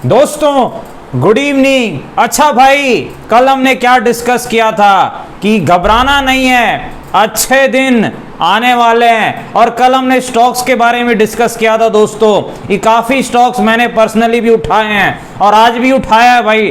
दोस्तों good evening. अच्छा भाई, कल हमने क्या डिस्कस किया था कि घबराना नहीं है, अच्छे दिन आने वाले हैं। और कल हमने स्टॉक्स के बारे में डिस्कस किया था दोस्तों। ये काफ़ी स्टॉक्स मैंने पर्सनली भी उठाए हैं और आज भी उठाया है भाई।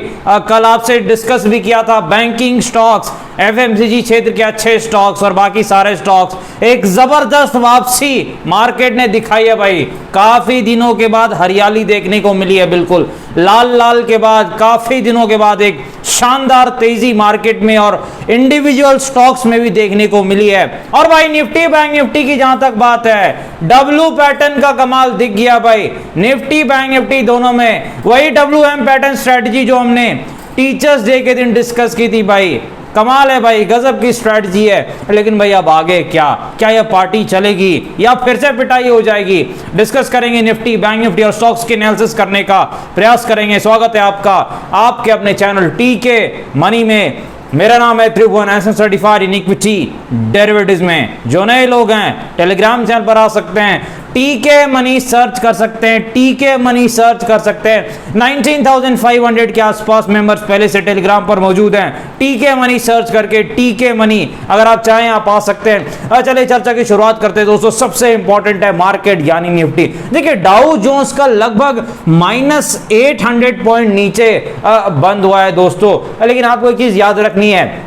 कल आपसे डिस्कस भी किया था बैंकिंग स्टॉक्स, एफएमसीजी क्षेत्र के अच्छे स्टॉक्स और बाकी सारे स्टॉक्स। एक जबरदस्त वापसी मार्केट ने दिखाई है भाई। काफी दिनों के बाद हरियाली देखने को मिली है, बिल्कुल लाल लाल के बाद काफी दिनों के बाद एक शानदार तेजी मार्केट में और इंडिविजुअल स्टॉक्स में भी देखने को मिली है। और भाई निफ्टी बैंक निफ्टी की जहां तक बात है, डब्ल्यू पैटर्न का कमाल दिख गया भाई। निफ्टी बैंक निफ्टी दोनों में वही WM पैटर्न स्ट्रेटजी जो हमने टीचर्स डे के दिन डिस्कस की थी भाई। कमाल है भाई, गजब की स्ट्रेटजी है। लेकिन भाई अब आगे क्या यह पार्टी चलेगी या फिर से पिटाई हो जाएगी? डिस्कस करेंगे निफ्टी बैंक निफ्टी और स्टॉक्स के एनालिसिस करने का प्रयास करेंगे। स्वागत है आपका आपके अपने चैनल टीके मनी में। मेरा नाम है Tribhuvan, SM certified in equity derivatives में। जो नए लोग हैं टेलीग्राम चैनल पर आ सकते हैं, टीके मनी सर्च कर सकते हैं, टीके मनी सर्च कर सकते हैं। 19,500 के आसपास मेंबर्स पहले से टेलीग्राम पर मौजूद हैं। टीके मनी सर्च करके टीके मनी अगर आप चाहें आप आ सकते हैं। चलिए चर्चा की शुरुआत करते हैं दोस्तों। सबसे इंपॉर्टेंट है मार्केट यानी निफ्टी। देखिए डाउ जोन्स का लगभग -800 पॉइंट नीचे बंद हुआ है दोस्तों। लेकिन आपको एक चीज याद रखनी है,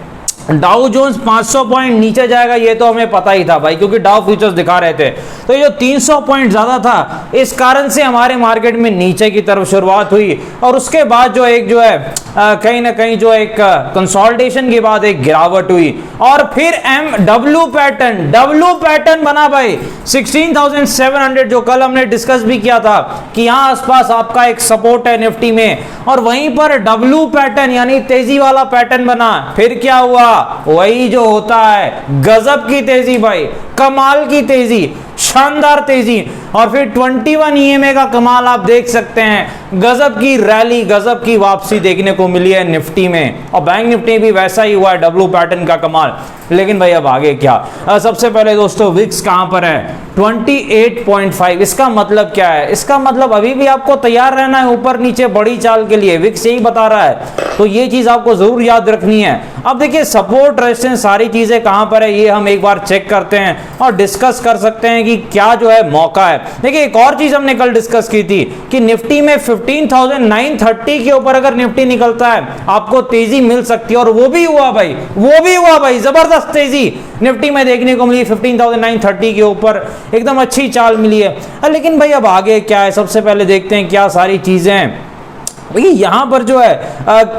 डाउ जोन्स 500 पॉइंट नीचे जाएगा ये तो हमें पता ही था भाई, क्योंकि डाउ फ्यूचर्स दिखा रहे थे। तो ये जो 300 पॉइंट ज्यादा था, इस कारण से हमारे मार्केट में नीचे की तरफ शुरुआत हुई और उसके बाद जो है कहीं ना कहीं जो एक कंसोलिडेशन के बाद एक गिरावट हुई और फिर डब्ल्यू पैटर्न बना भाई 16,700, जो कल हमने डिस्कस भी किया था कि यहां आसपास आपका एक सपोर्ट है निफ्टी में। और वहीं पर डब्ल्यू पैटर्न यानी तेजी वाला पैटर्न बना। फिर क्या हुआ? वही जो होता है, गजब की तेजी भाई, कमाल की तेजी, शानदार तेजी। और फिर 21 EMA का कमाल आप देख सकते हैं। गजब की रैली, गजब की वापसी देखने को मिली है निफ्टी में। और बैंक निफ्टी भी वैसा ही हुआ है, डब्ल्यू पैटर्न का कमाल। लेकिन भाई अब आगे क्या? सबसे पहले दोस्तों विक्स कहां पर है? 28.5। इसका मतलब क्या है? इसका मतलब अभी भी आपको तैयार रहना है ऊपर नीचे बड़ी चाल के लिए। विक्स यही बता रहा है, तो ये चीज आपको जरूर याद रखनी है। अब देखिए सपोर्ट रेजिस्टेंस सारी चीजें कहां पर है ये हम एक बार चेक करते हैं और डिस्कस कर सकते हैं कि क्या जो है मौका है। देखिए एक और चीज हमने कल डिस्कस की थी कि निफ्टी में 15,930 के ऊपर अगर निफ्टी निकलता है आपको तेजी मिल सकती है। और वो भी हुआ भाई, जबरदस्त तेजी निफ्टी में देखने को मिली। 15,930 के ऊपर एकदम अच्छी चाल मिली है। लेकिन भाई अब आगे क्या है? सबसे पहले देखते हैं क्या सारी चीजें हैं। देखिए यहां पर जो है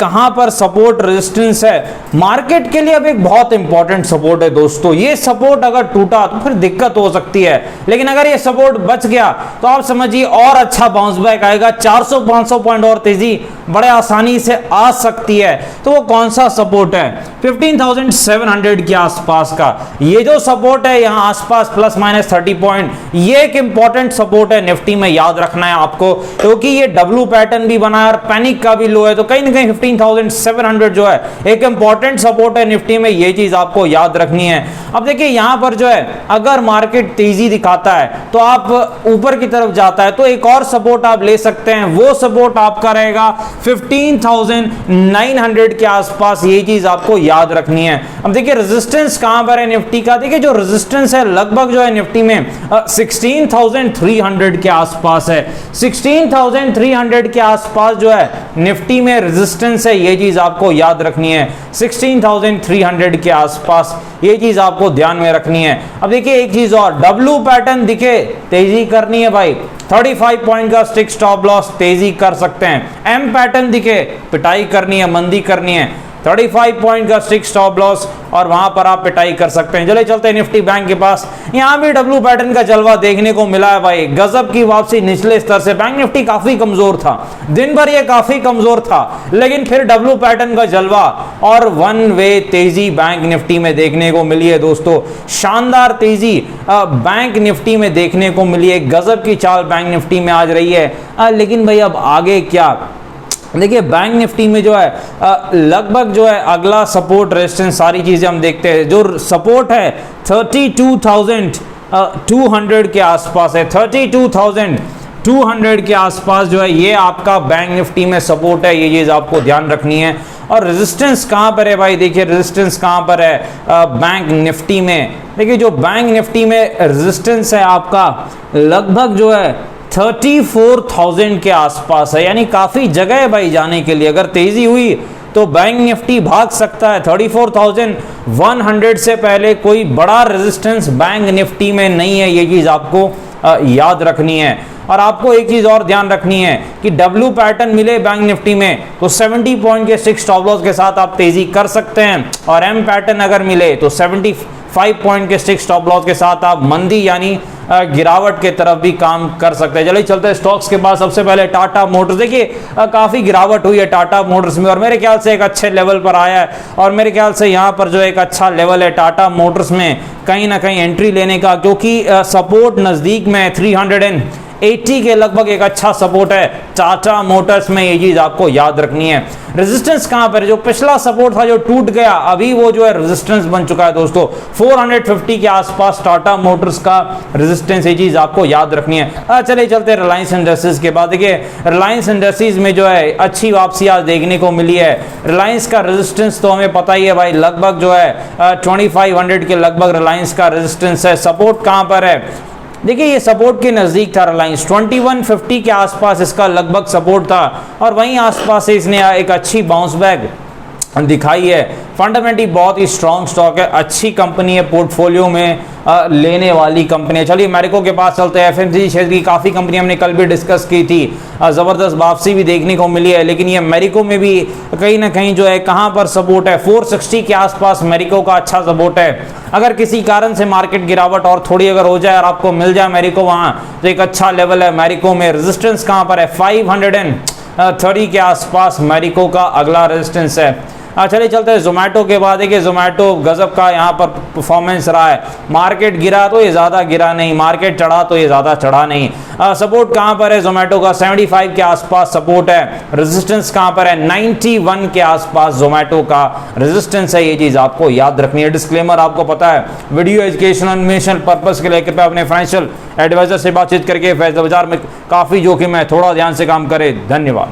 कहां पर सपोर्ट रेजिस्टेंस है मार्केट के लिए। अब एक बहुत इंपॉर्टेंट सपोर्ट है दोस्तों। ये सपोर्ट अगर टूटा तो फिर दिक्कत हो सकती है, लेकिन अगर ये सपोर्ट बच गया तो आप समझिए और अच्छा बाउंस बैक आएगा। 400-500 पॉइंट और तेजी बड़े आसानी से आ सकती है। तो वो कौन सा सपोर्ट है? 15,700 के आसपास का ये जो सपोर्ट है, यहां आसपास ±30 पॉइंट, ये एक इंपॉर्टेंट सपोर्ट है निफ्टी में। याद रखना है आपको, क्योंकि ये डब्ल्यू पैटर्न भी बना है, पैनिक का भी लो है, तो कहीं ना कहीं 15,700 जो है एक इंपॉर्टेंट सपोर्ट है निफ्टी में। ये चीज आपको याद रखनी है। अब देखिए यहां पर जो है अगर मार्केट तेजी दिखाता है तो आप ऊपर की तरफ जाता है तो एक और सपोर्ट आप ले सकते हैं। वो सपोर्ट आपका रहेगा 15,900 के आसपास। ये चीज आपको याद रखनी है। अब देखिए रेजिस्टेंस कहां पर है निफ्टी का? देखिए जो रेजिस्टेंस है लगभग जो है निफ्टी में 16,300 के आसपास है। 16,300 के आसपास जो है निफ्टी में रेजिस्टेंस है। ये चीज आपको याद रखनी है, 16,300 के आसपास। ये चीज आपको ध्यान में रखनी है। अब देखिए एक चीज और, डब्ल्यू पैटर्न दिखे तेजी करनी है भाई, 35 पॉइंट का स्टिक स्टॉप लॉस तेजी कर सकते हैं। एम पैटर्न दिखे पिटाई करनी है, मंदी करनी है, 35 पॉइंट का स्टिक स्टॉप लॉस और वहां पर आप पिटाई कर सकते हैं। चले चलते हैं निफ्टी बैंक के पास। यहां भी डब्ल्यू पैटर्न का जलवा देखने को मिला है भाई। गजब की वापसी निचले स्तर से। बैंक निफ्टी काफी कमजोर था, दिन भर ये काफी कमजोर था, लेकिन फिर डब्ल्यू पैटर्न का जलवा और वन वे तेजी बैंक निफ्टी में देखने को मिली है दोस्तों। शानदार तेजी बैंक निफ्टी में देखने को मिली है। गजब की चाल बैंक निफ्टी में आज रही है। लेकिन भाई अब आगे क्या? देखिए बैंक निफ्टी में जो है लगभग जो है अगला सपोर्ट रेजिस्टेंस सारी चीजें हम देखते हैं। जो सपोर्ट है 32,200 के आसपास है, 32,000 200 के आसपास जो है ये आपका बैंक निफ्टी में सपोर्ट है, ये चीज आपको ध्यान रखनी है। और रेजिस्टेंस कहां पर है भाई, देखिए रेजिस्टेंस कहां पर है बैंक निफ्टी में। देखिए जो बैंक निफ्टी में रेजिस्टेंस है आपका लगभग जो है 34,000 के आसपास है, यानी काफी जगह है भाई जाने के लिए। अगर तेजी हुई तो बैंक निफ्टी भाग सकता है। 34,100 से पहले कोई बड़ा रेजिस्टेंस बैंक निफ्टी में नहीं है, ये चीज आपको याद रखनी है। और आपको एक चीज और ध्यान रखनी है कि डब्ल्यू पैटर्न मिले बैंक निफ्टी में तो 70 पॉइंट के 6 स्टॉप लॉस के साथ आप तेजी कर सकते हैं, और एम पैटर्न अगर मिले तो 75 पॉइंट के 6 स्टॉप लॉस के साथ आप मंदी यानी गिरावट के तरफ भी काम कर सकते हैं। चलिए चलते हैं स्टॉक्स के पास। सबसे पहले टाटा मोटर्स, देखिए काफी गिरावट हुई है टाटा मोटर्स में, और मेरे ख्याल से एक अच्छे लेवल पर आया है, और मेरे ख्याल से यहाँ पर जो एक अच्छा लेवल है टाटा मोटर्स में कहीं ना कहीं एंट्री लेने का, क्योंकि सपोर्ट नजदीक में 380 के लगभग एक अच्छा सपोर्ट है टाटा मोटर्स में, ये चीज आपको याद रखनी है। रेजिस्टेंस कहां पर है, जो पिछला सपोर्ट था जो टूट गया, अभी वो जो है रेजिस्टेंस बन चुका है दोस्तों 450 के आसपास टाटा मोटर्स का रेजिस्टेंस, ये चीज आपको याद रखनी है। चलिए चलते रिलायंस इंडस्ट्रीज के बाद। देखिए रिलायंस इंडस्ट्रीज में जो है अच्छी वापसी आज देखने को मिली है। रिलायंस का रेजिस्टेंस तो हमें पता ही है भाई, लगभग जो है 2500 के लगभग रिलायंस का रेजिस्टेंस है। सपोर्ट कहां पर है, देखिए ये सपोर्ट के नजदीक था रिलायंस, 2150 के आसपास इसका लगभग सपोर्ट था, और वहीं आसपास से इसने एक अच्छी बाउंस बैक दिखाई है। फंडामेंटली बहुत ही स्ट्रॉन्ग स्टॉक है, अच्छी कंपनी है, पोर्टफोलियो में लेने वाली कंपनी है। चलिए मैरिको के पास चलते हैं। एफएमसीजी क्षेत्र की काफ़ी कंपनी हमने कल भी डिस्कस की थी, ज़बरदस्त वापसी भी देखने को मिली है, लेकिन ये मैरिको में भी कहीं ना कहीं जो है कहाँ पर सपोर्ट है, 460 के आसपास मैरिको का अच्छा सपोर्ट है। अगर किसी कारण से मार्केट गिरावट और थोड़ी अगर हो जाए और आपको मिल जाए मैरिको वहाँ, तो एक अच्छा लेवल है मैरिको में। रेजिस्टेंस कहाँ पर है, 530 के आसपास मैरिको का अगला रेजिस्टेंस है। चलिए चलते हैं जोमेटो के बाद। देखिए जोमेटो गजब का यहाँ पर परफॉर्मेंस रहा है, मार्केट गिरा तो ये ज़्यादा गिरा नहीं, मार्केट चढ़ा तो ये ज़्यादा चढ़ा नहीं। सपोर्ट कहाँ पर है जोमेटो का, 75 के आसपास सपोर्ट है। रेजिस्टेंस कहाँ पर है, 91 के आसपास जोमेटो का रेजिस्टेंस है, ये चीज़ आपको याद रखनी है। डिस्क्लेमर आपको पता है, वीडियो एजुकेशन इन्फॉर्मेशन पर्पस के लिए कृपया अपने फाइनेंशियल एडवाइजर से बातचीत करके फैसला बाजार में काफ़ी जोखिम है, थोड़ा ध्यान से काम करें। धन्यवाद।